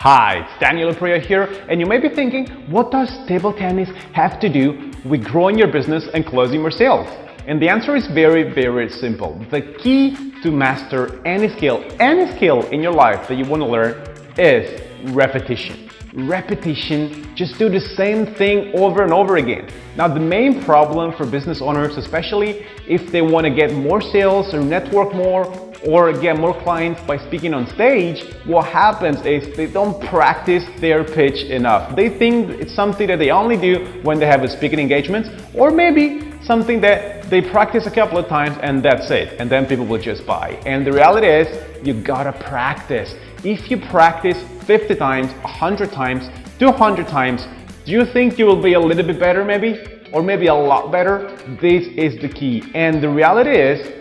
Hi, it's Daniel Aprea here, and you may be thinking, what does table tennis have to do with growing your business and closing more sales? And the answer is very simple. The key to master any skill in your life that you want to learn is repetition. Repetition, just do the same thing over and over again. Now, the main problem for business owners, especially if they want to get more sales or network more or get more clients by speaking on stage, what happens is they don't practice their pitch enough. They think it's something that they only do when they have a speaking engagement, or maybe something that they practice a couple of times and that's it, and then people will just buy. And the reality is, you gotta practice. If you practice 50 times, 100 times, 200 times, do you think you will be a little bit better maybe? Or maybe a lot better? This is the key. And the reality is,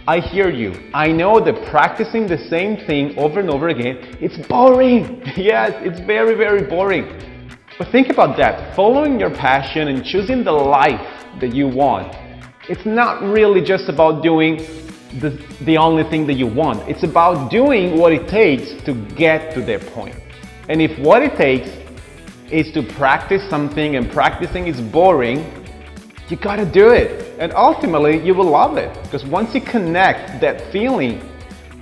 I hear you. I know that practicing the same thing over and over again, it's boring. Yes, it's very boring. But think about that. Following your passion and choosing the life that you want, it's not really just about doing the only thing that you want. It's about doing what it takes to get to that point. And if what it takes is to practice something and practicing is boring, you gotta do it. And ultimately, you will love it. Because once you connect that feeling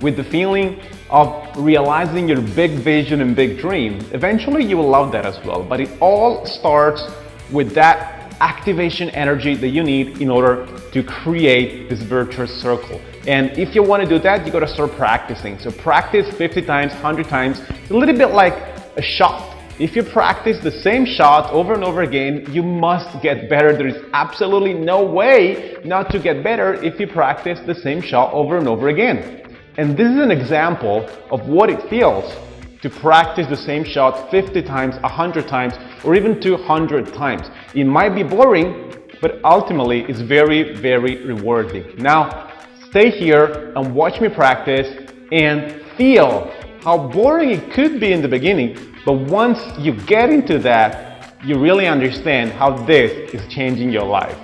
with the feeling of realizing your big vision and big dream, eventually you will love that as well. But it all starts with that activation energy that you need in order to create this virtuous circle. And if you want to do that, you got to start practicing. So practice 50 times, 100 times. It's a little bit like a shot. If you practice the same shot over and over again, you must get better. There is absolutely no way not to get better if you practice the same shot over and over again. And this is an example of what it feels to practice the same shot 50 times, 100 times, or even 200 times. It might be boring, but ultimately it's very rewarding. Now, stay here and watch me practice and feel how boring it could be in the beginning, but once you get into that, you really understand how this is changing your life.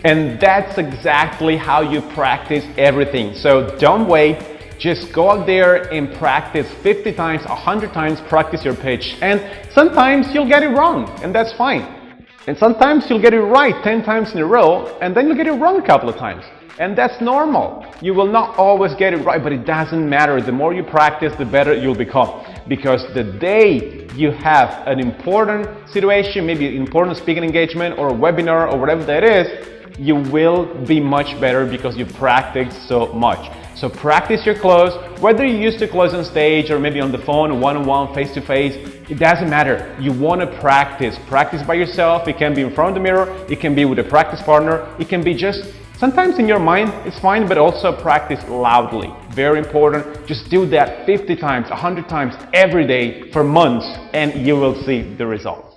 And that's exactly how you practice everything. So don't wait, just go out there and practice 50 times, 100 times, practice your pitch. And sometimes you'll get it wrong, and that's fine. And sometimes you'll get it right 10 times in a row, and then you'll get it wrong a couple of times. And that's normal. You will not always get it right, but it doesn't matter. The more you practice, the better you'll become. Because the day you have an important situation, maybe an important speaking engagement or a webinar or whatever that is, you will be much better because you practiced so much. So practice your close, whether you used to close on stage or maybe on the phone, one-on-one, face-to-face, it doesn't matter. You want to practice. Practice by yourself. It can be in front of the mirror. It can be with a practice partner. It can be just sometimes in your mind, it's fine, but also practice loudly. Very important. Just do that 50 times, 100 times every day for months and you will see the result.